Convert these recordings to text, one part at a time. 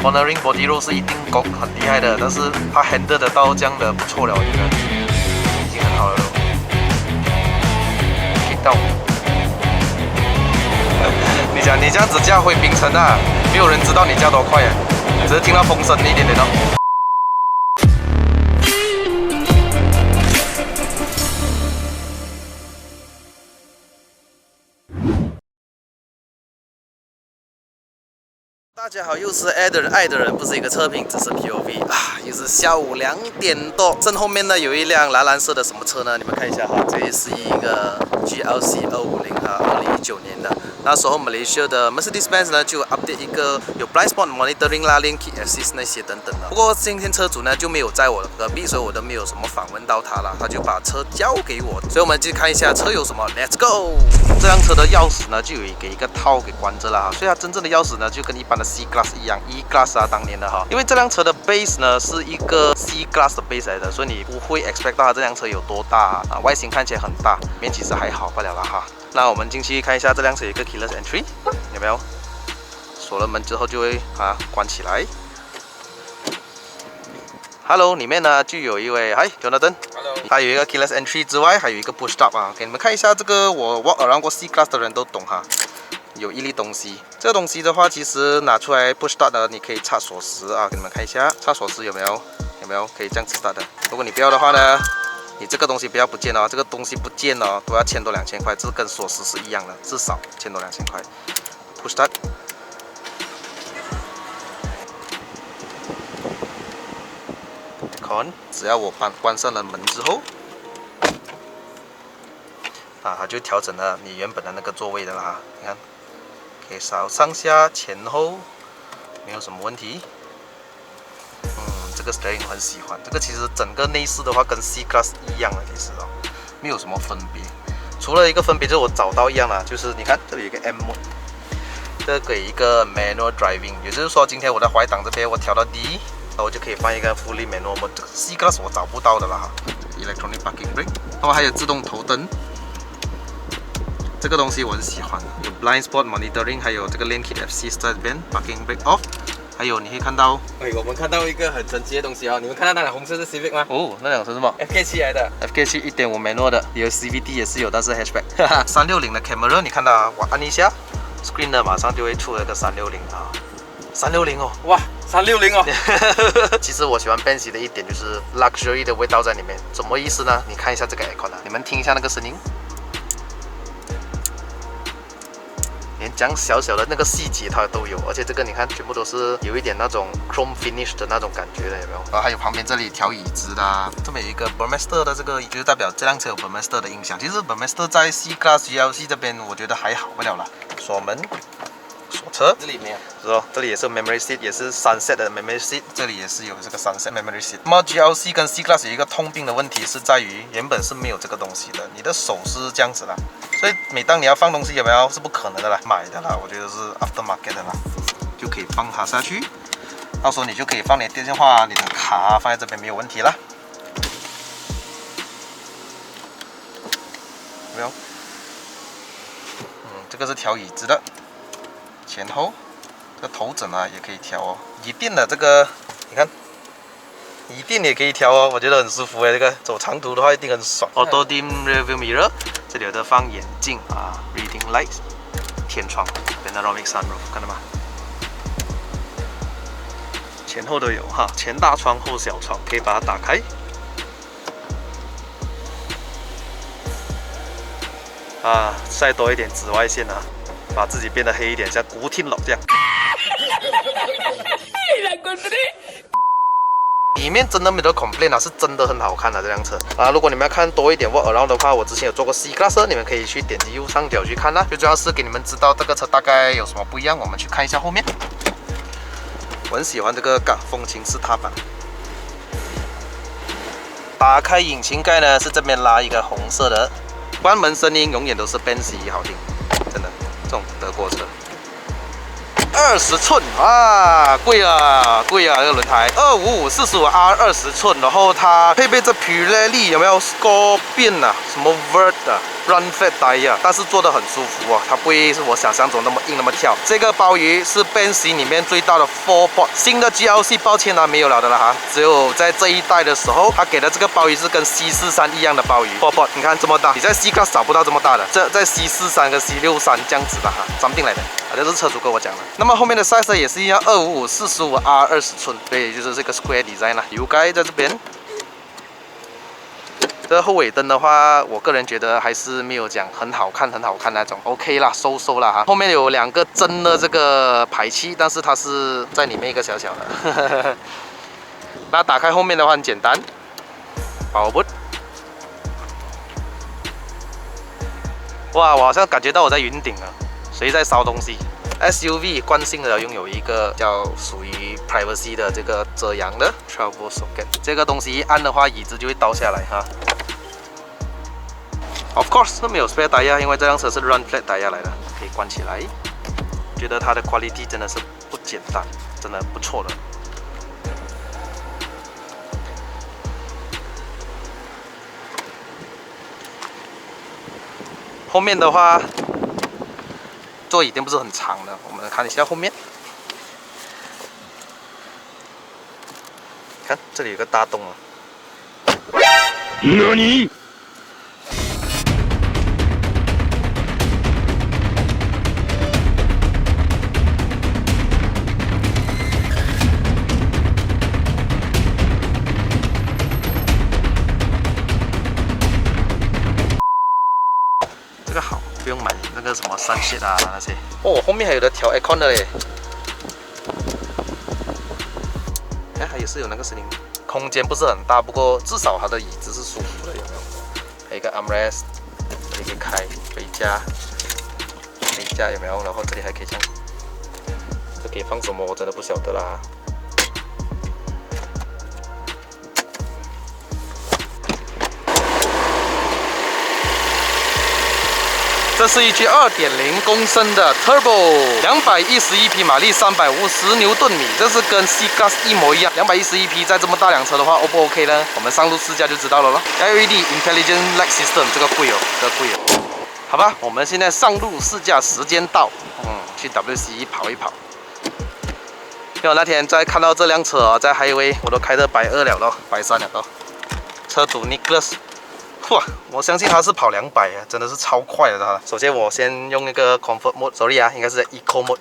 Honoring Body Roll 是一定够很厉害的，但是它 handle 得到这样的不错了，我觉得已经很好了。听到？你讲你这样子驾回槟城啊，没有人知道你驾多快啊，只是听到风声一点点哦。大家好，又是爱的人，爱的人不是一个测评，只是 POV 啊！又是下午2点多，正后面呢有一辆蓝色的什么车呢？你们看一下哈，这也是一个 GLC 250哈，2019年的。那时候马来西亚的 Mercedes-Benz 呢就 update 一个有 blind spot monitoring 啦、lane keep assist 那些等等的。不过今天车主呢就没有在我的隔壁，所以我都没有什么访问到他了，他就把车交给我。所以我们去看一下车有什么 ，Let's go！ 这辆车的钥匙呢就有给一个套给关着了哈，所以它真正的钥匙呢就跟一般的 C Class 一样 ，E Class 啊当年的哈，因为这辆车的 base 呢是一个 C Class 的 base 来的，所以你不会 expect 到它这辆车有多大啊，外形看起来很大，里面其实还好罢了啦哈。那我们进去看一下这辆车有一个 keyless entry， 有没有？锁了门之后就会关起来。Hello， 里面呢就有一位，Hi Jonathan。Hello。它有一个 keyless entry 之外，还有一个 push start 啊，给你们看一下这个，我 walk around 过 C Class 的人都懂哈。有一粒东西，这个东西的话，其实拿出来 push start 的，你可以插锁匙啊，给你们看一下，插锁匙有没有？有没有可以这样子 start 的？如果你不要的话呢，你这个东西不要不见哦，这个东西不见哦，都要1000多2000块，这跟锁匙是一样的，至少1000多2000块。push start。看，只要我关上了门之后，它就调整了你原本的那个座位的啦，你看。可以上下前后没有什么问题。这个 steering 我很喜欢。这个其实整个内饰的话跟 C Class 一样的，其实没有什么分别。除了一个分别就是我找到一样啦，就是你看这里有一个 M mode， 这给一个 manual driving， 也就是说今天我的怀档这边我调到 D， 然后我就可以放一个 fully manual mode。这个 C Class 我找不到的啦哈。Electronic parking brake， 那么还有自动头灯。这个东西我很喜欢，有 blind spot monitoring， 还有这个 lane keep assist 在这边 ，parking brake off， 还有你可以看到，我们看到一个很神奇的东西啊！你们看到那辆红色的 Civic 吗？哦，那辆车是什么 ？FK7 来的 ，FK7 1.5 manual 的，有 CVT 也是有，但是 hatchback。360的 camera， 你看到啊？我按一下 ，screen 呢马上就会出了个360啊，360哦，哇，360哦！其实我喜欢 Benz 的一点就是 luxury 的味道在里面，什么意思呢？你看一下这个 aircon 啊，你们听一下那个声音。连这样小小的那个细节它都有，而且这个你看，全部都是有一点那种 chrome finish 的那种感觉的，有没有？然后还有旁边这里调椅子的，这边有一个 Burmester 的这个，就是代表这辆车有 Burmester 的音响。其实 Burmester 在 C Class GLC 这边，我觉得还好不了啦。锁门，锁车，这里没有。是哦，这里也是 memory seat， 也是Sunset的 memory seat， 这里也是有这个 Sunset memory seat。那么 GLC 跟 C Class 有一个通病的问题是在于，原本是没有这个东西的，你的手是这样子的。所以每当你要放东西有没有是不可能的啦，买的啦，我觉得是 aftermarket 的啦，就可以放它下去，到时候你就可以放你的电话、你的卡放在这边没有问题啦，有没有？这个是调椅子的，前后，这个头枕啊也可以调哦，椅垫的这个你看。椅垫也可以调哦，我觉得很舒服哎，这个走长途的话一定很爽。Auto dim rearview mirror， 这里有的放眼镜啊 ，reading light， 天窗 ，panoramic sunroof， 看到吗？前后都有哈，前大窗后小窗，可以把它打开。晒多一点紫外线啊，把自己变得黑一点，像古天乐这样。里面真的没得 complain 啊，是真的很好看的这辆车啊！如果你们要看多一点 walk around 的话，我之前有做过 C Class， 你们可以去点击右上角去看啦。最主要是给你们知道这个车大概有什么不一样，我们去看一下后面。我很喜欢这个风琴式踏板。打开引擎盖呢，是这边拉一个红色的，关门声音永远都是 Benz 好听，真的，这种德国车。20寸啊，贵啊，贵啊！这个轮胎255/45R 20寸，然后它配备这 Pirelli 有没有 Scorpion 啊，什么 Vert 啊 Run Flat Tire，但是做的很舒服啊，它不会是我想象中那么硬那么跳。这个鲍鱼是 Benz 里面最大的 4 port， 新的 GLC 抱歉没有了的了哈，只有在这一代的时候，它给的这个鲍鱼是跟 C43一样的鲍鱼 4 port， 你看这么大，你在 C Class 找不到这么大的，这在 C43跟 C63这样子的哈，装订来的。这是车主跟我讲的。那么后面的 size 也是一样，255、45R 20寸，对，就是这个 square design 啦。油盖在这边。这后尾灯的话，我个人觉得还是没有讲很好看那种 ，OK 啦，收啦哈。后面有2个真的这个排气，但是它是在里面一个小小的。那打开后面的话很简单，宝贝。哇，我好像感觉到我在云顶了。谁在烧东西 ？SUV 惯性的拥有一个叫属于 privacy 的这个遮阳的 travel socket， 这个东西一按的话，椅子就会倒下来哈。Of course 是没有 spare tire， 因为这辆车是 run flat tire 来的，可以关起来。觉得它的 quality 真的是不简单，真的不错的。后面的话。座椅垫不是很长的，我们来看一下后面。看这里有个大洞啊。何？这个好，不用买那个什么sunshade啊那些。哦，后面还有的调 aircon 的嘞。哎，还是有那个声音。空间不是很大，不过至少它的椅子是舒服的，有没有？还有一个 armrest， 这里可以开杯架有没有？然后这里还可以这样，这可以放什么？我真的不晓得啦。这是一具2.0公升的 Turbo，211匹马力，350牛顿米，这是跟 C Class 一模一样。211匹在这么大辆车的话 ，O 不 OK 呢？我们上路试驾就知道了咯。LED Intelligent Light System 这个贵哦，这个贵哦。好吧，我们现在上路试驾时间到，去 WC 跑一跑。因为我那天在看到这辆车啊，在 Highway 我都开到120了咯，130了咯。车主 Nicholas。哇，我相信它是跑200啊，真的是超快的它。首先我先用那个 Comfort Mode，sorry 啊，应该是 Eco Mode，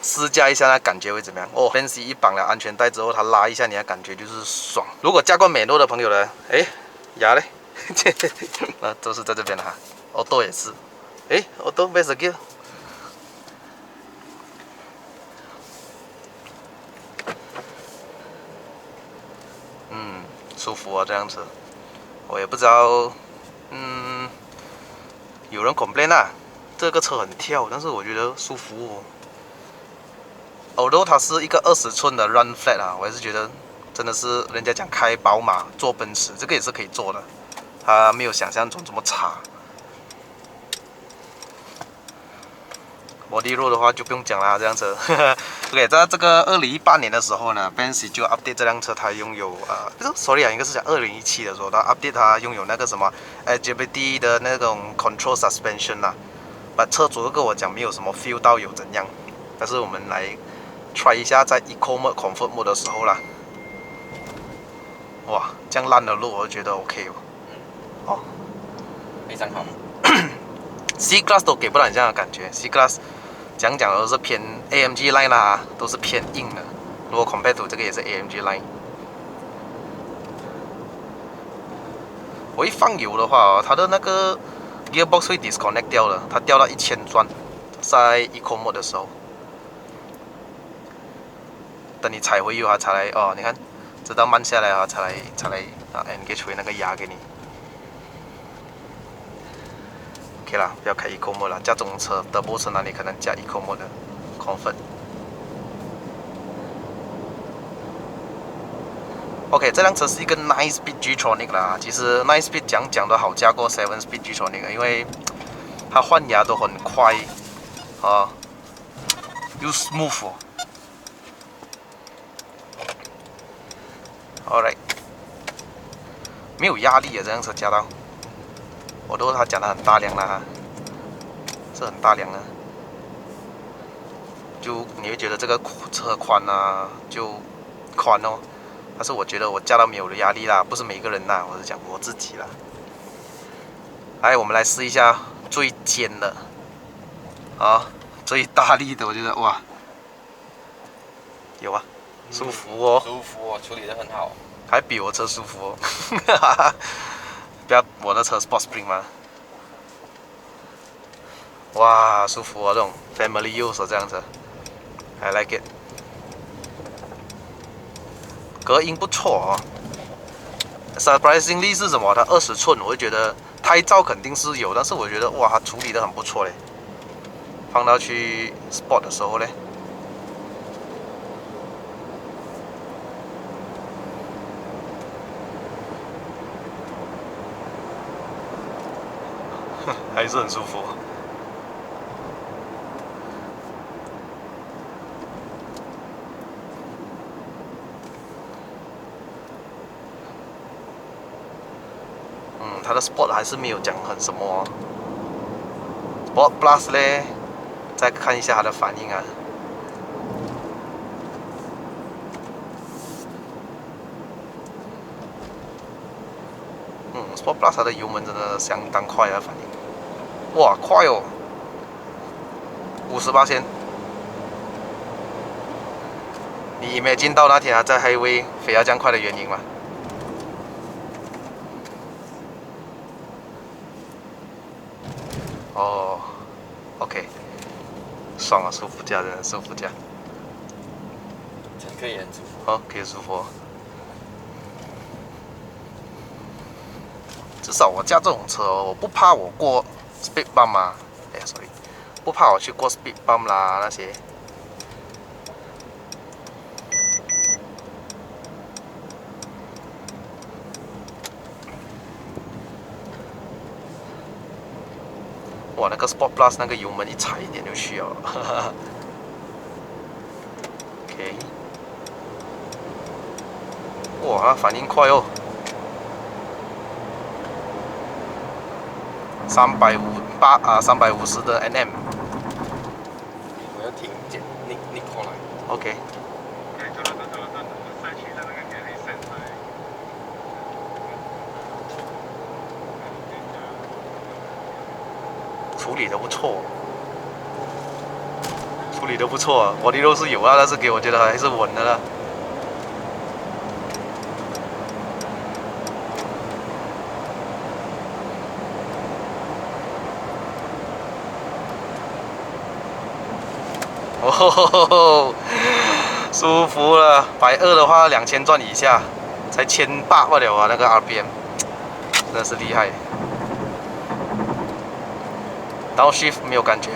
试驾一下那感觉会怎么样？哦 ，Benz 一绑了安全带之后，它拉一下，你的感觉就是爽。如果驾过美诺的朋友呢，哎，牙嘞，那都是在这边的哈。Auto 也是，哎 ，Auto Best Gear。舒服啊，这辆车。我也不知道。有人 complain 啊，这个车很跳，但是我觉得舒服哦。Although 它是一个20寸的 Run Flat 啊，我还是觉得真的是人家讲开宝马坐奔驰，这个也是可以做的，它没有想象中这么差。Body roll 的话就不用讲啦，这辆车。OK， 在这个2018年的时候呢 ，Benz 就 update 这辆车，它拥有sorry 啊，应该是讲2017的时候，它 update 它拥有那个什么 LGBT 的那种 control suspension 啦。把车主跟我讲没有什么 feel 到有怎样，但是我们来 try 一下在 Eco Mode Comfort Mode 的时候啦。哇，这样烂的路我觉得 OK 哦。哦，非常好。C Class 都给不了你这样的感觉 ，C Class。讲都是偏 AMG line 啦，都是偏硬的。如果 compare to 这个也是 AMG line。我一放油的话，它的那个 gearbox 会 disconnect 掉了，它掉到1000转，在 Eco Mode 的时候。等你踩回油它才来哦，你看，直到慢下来啊才来engage 回那个压给你。OK 啦，不要开 Eco Mode 啦，驾这种车，Turbo 车哪里可能加 Eco Mode 的 Comfort。OK， 这辆车是一个 9 Speed G-Tronic 啦，其实9 Speed 讲都好驾过7 Speed G-Tronic， 因为它换牙都很快啊，又 smooth 哦。Alright， 没有压力啊，这辆车驾到。我都他讲的很大量啦，是很大量啊。就你会觉得这个车宽啊，就宽哦。但是我觉得我驾到没有压力啦，不是每个人啦，我是讲我自己啦。来，我们来试一下最尖的，啊，最大力的，我觉得哇，有啊，舒服哦，舒服哦，处理得很好，还比我车舒服哦。不要，我的车 Sport Spring 嘛，哇，舒服哦，这种 Family Use 这样子，I like it。隔音不错哦。Surprisingly 是什么？它20寸，我会觉得胎噪肯定是有，但是我觉得哇，它处理的很不错嘞。放到去 Sport 的时候嘞，还是很舒服。它的 Sport 还是没有讲很什么哦。Sport Plus 嘞，再看一下它的反应啊。Sport Plus 它的油门真的相当快啊，反应。哇，快哦！58%。你imagine到那天啊，在 highway 飞要这样快的原因吗？哦 ，OK， 爽啊，舒服驾，真的舒服驾。乘客也很舒服。哦，可以舒服哦。至少我驾这种车哦，我不怕我过 speed bump 啊，哎呀 ，sorry， 不怕我去过 speed bump 啦那些。哇，那个 Sport Plus 那个油门一踩一点就去了，哈哈。OK， 哇，它反应快哦。350的 Nm。我要停减你过来。OK。处理的不错，处理的不错啊，我的都是有啊，但是给我觉得还是稳的啦。哦，舒服了。120的话，2000转以下，才1800罢了啊，那个 RPM， 真的是厉害。Downshift 没有感觉，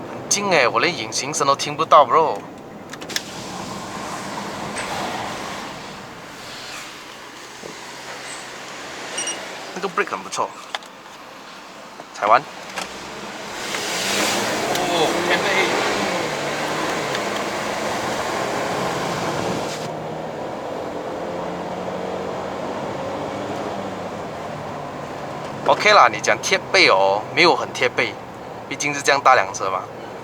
很近哎，我连引擎声都听不到 ，bro。那个 brake 很不错，踩完。哦，天飞。OK 啦，你讲贴背哦，没有很贴背，毕竟是这样大辆车嘛，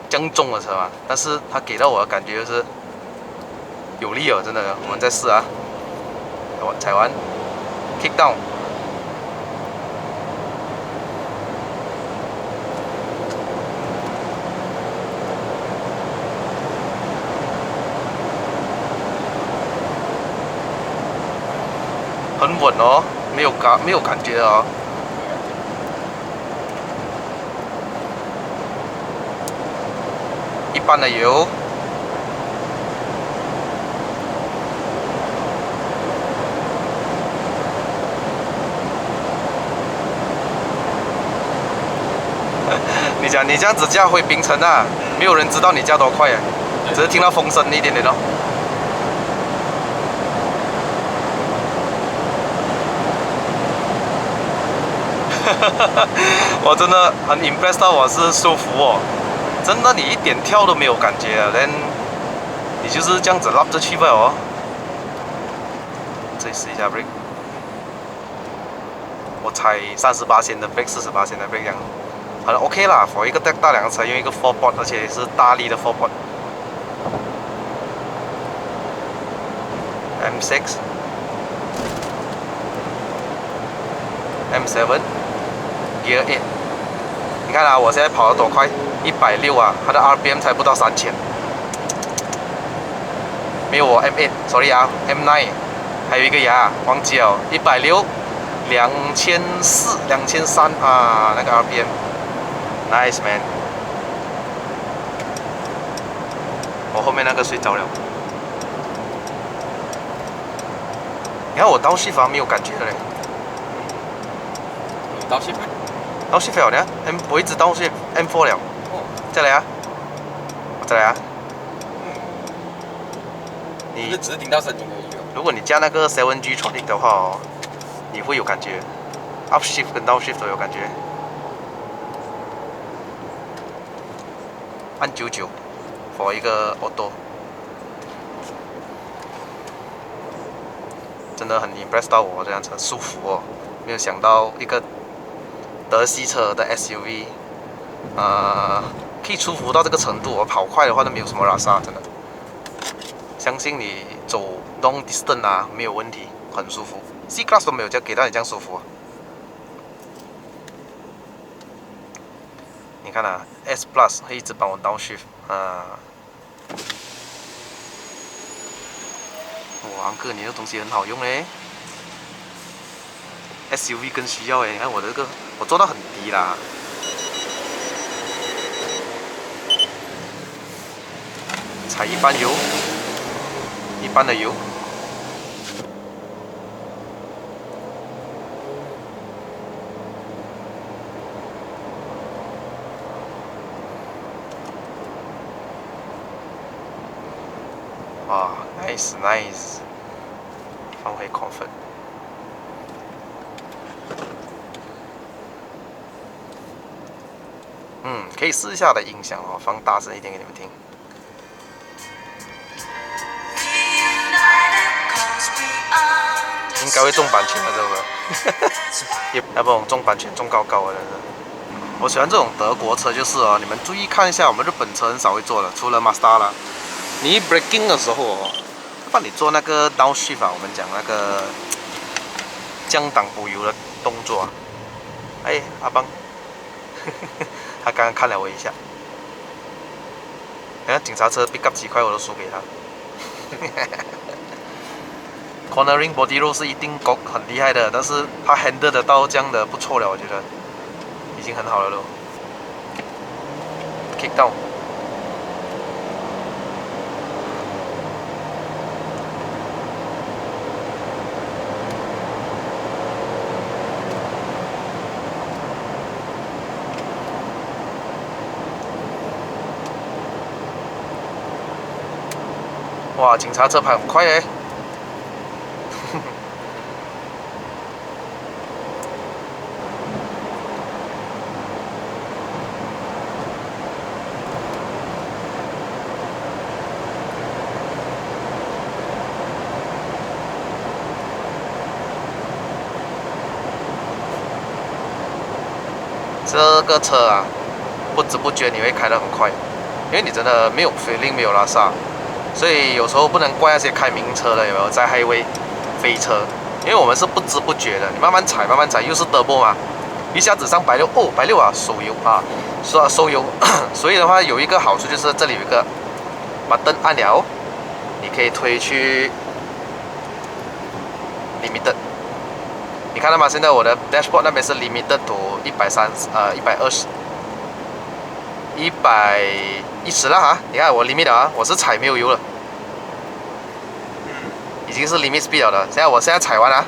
这样重的车嘛。但是它给到我的感觉就是有力哦，真的。我们再试啊，踩完 ，kick down。很稳哦，没有感觉哦。一般的油。你讲你这样子驾回槟城啊，没有人知道你驾多快啊，只是听到风声一点点哦。我真的很 impressed 到我是舒服哦，真的你一点跳都没有感觉啊，你就是这样子拉着去吧哦。再试一下 brake。我踩38的 brake， 48的 brake 这样，很 OK 啦。for 一个大辆车用一个 4 port， 而且是大力的4 port。M6 M7 Gear 8， 你看啊，我现在跑得多快，160啊，它的 RPM 才不到3000，没有我 M8，sorry 啊 ，M9 还有一个牙忘记了，160、2400、2300啊，那个 RPM，nice man。我后面那个睡着了。你看我倒shift没有感觉的嘞，你倒 shift 倒shift了呢 ，M 我一直倒shift M4 了，再来啊，我再来啊。你只是听到声音而已哦。如果你加那个 7G Tronic 的话哦，你会有感觉 ，up shift 跟down shift 都有感觉。按99 for 一个 auto。真的很 impress 到我，这辆车舒服哦，没有想到一个德系车的 SUV， 可以舒服到这个程度。我跑快的话都没有什么拉萨，真的。相信你走 long distance 啊，没有问题，很舒服。C Class 都没有给到你这样舒服啊。你看啊 ，S Plus 会一直帮我 down shift 啊。哇，哥，你的东西很好用嘞 ，SUV 更需要哎。你看我这个，我做到很低啦，踩一半油，一半的油。哇 ，nice nice， 放回 comfort。可以试一下我的音响哦，放大声一点给你们听。应该会中版权的这个，也要不然中版权中高高的。我喜欢这种德国车，就是哦，你们注意看一下，我们日本车很少会做的，除了 Mazda 啦。你 braking 的时候哦，帮你做那个 downshift 啊，我们讲那个降档补油的动作啊。哎，阿邦，他刚刚看了我一下。你看警察车 pick up 几块我都输给他。Cornering body roll 是一定很厉害的，但是他 handle 得到这样的不错了，我觉得已经很好了咯。Kick down。哇，警察车跑很快哎！这个车啊，不知不觉你会开得很快，因为你真的没有 feeling， 没有拉萨。所以有时候不能怪那些开名车的有没有在 highway 飞车，因为我们是不知不觉的，你慢慢踩慢慢踩，又是 turbo 嘛，一下子上160哦，160啊，手油啊，收油。所以的话有一个好处就是这里有一个把灯按了，你可以推去 limited。你看到吗？现在我的 dashboard 那边是 limited to 120。110了哈，你看我 limit 了啊，我是踩没有油了，已经是 limit speed 了的。我现在踩完啊，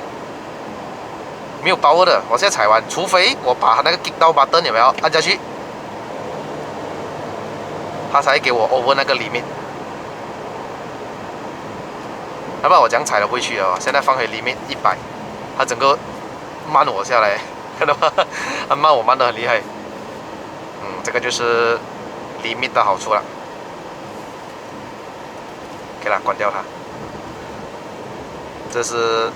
没有power的，我现在踩完，除非我把那个 kick down button 有没有按下去，它才给我 over 那个 limit，要不然我这样踩都不会去哦。现在放回 limit 100，它整个慢我下来，看到吗？它慢我慢得很厉害。这个就是 limit 的好处了。可以了，关掉它。这是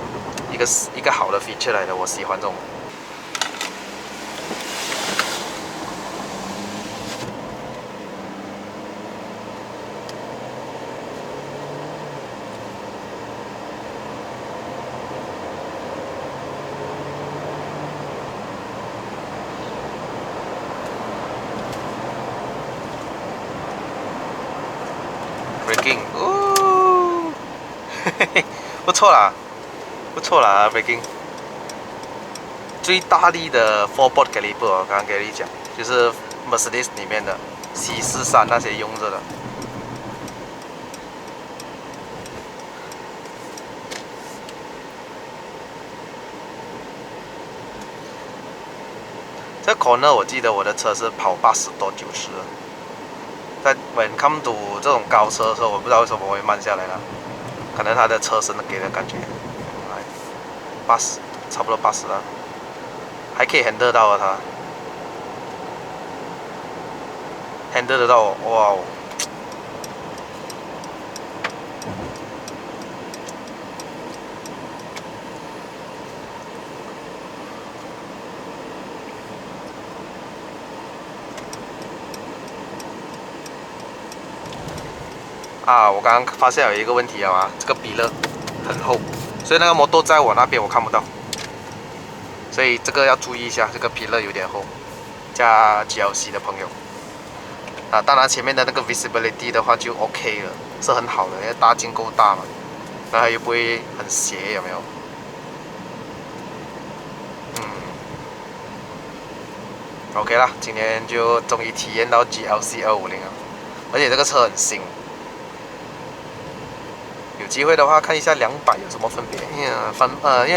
一个好的 feature 来的，我喜欢这种。不错啦，不错啦 ，Breaking。最大力的 4-board caliber， 我刚刚跟你讲，就是 Mercedes 里面的 C43那些用着的。这 corner 我记得我的车是跑80多90的，在 when come to 这种高车的时候，我不知道为什么会慢下来了，可能它的车身给的感觉，来80，差不多80了，还可以 handle 到啊它 ，handle 得到哦，哇哦！啊，我刚刚发现有一个问题啊，这个比勒很厚，所以那个摩托在我那边我看不到，所以这个要注意一下，这个比勒有点厚。加 GLC 的朋友，啊，当然前面的那个 visibility 的话就 OK 了，是很好的，因为大径够大嘛，然后又不会很斜，有没有？OK 啦，今天就终于体验到 GLC 250了，而且这个车很新。有机会的话看一下200有什么分别，因为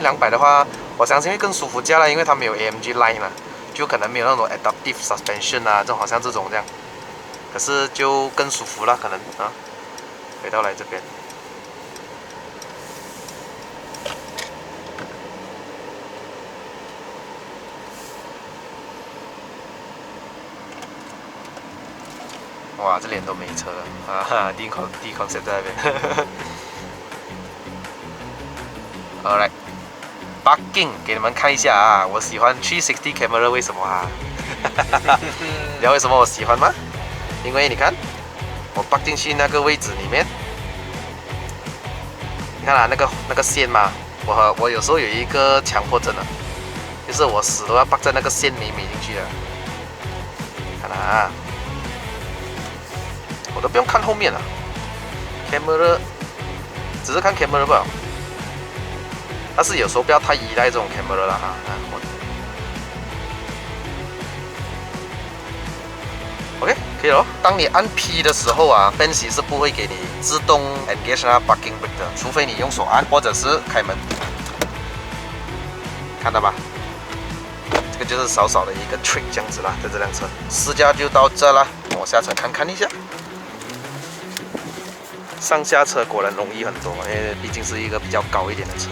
200的话，我相信会更舒服驾了，因为它没有 AMG line 了，就可能没有那种 adaptive suspension 啊，好像这种这样，可是就更舒服了，可能啊。回到来这边，哇，这脸都没车了啊！哈，第一 concept 在那边。Alright， parking 给你们看一下啊，我喜欢360 camera， 为什么啊？你知道为什么我喜欢吗？因为你看，我 park 进去那个位置里面，你看啊，那个线嘛，我有时候有一个强迫症的，就是我死都要 park 在那个线里面进去的。看啊，我都不用看后面了 ，camera， 只是看 camera 吧。但是有时候不要太依赖这种 camera 了哈。OK， 可以了。当你按 P 的时候啊，Benz是不会给你自动 engage 那 parking brake 的，除非你用手按或者是开门。看到吧？这个就是少少的一个 trick 这样子啦，在这辆车。试驾就到这啦，我下车看看一下。上下车果然容易很多，因为毕竟是一个比较高一点的车。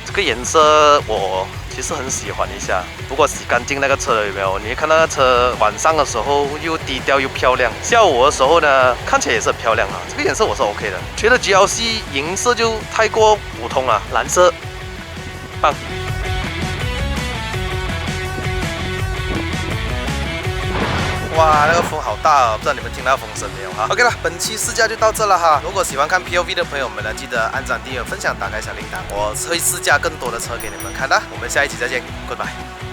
这个颜色我其实很喜欢一下，不过洗干净那个车了有没有？你看到那车晚上的时候又低调又漂亮，下午的时候呢看起来也是很漂亮啊。这个颜色我是 OK 的，觉得 GLC 银色就太过普通了，蓝色棒。哇，那个风好大哦，不知道你们听到风声没有哈 ？OK 了，本期试驾就到这了哈。如果喜欢看 POV 的朋友们呢，记得按赞、订阅、分享、打开小铃铛，我会试驾更多的车给你们看的。我们下一期再见 ，Goodbye。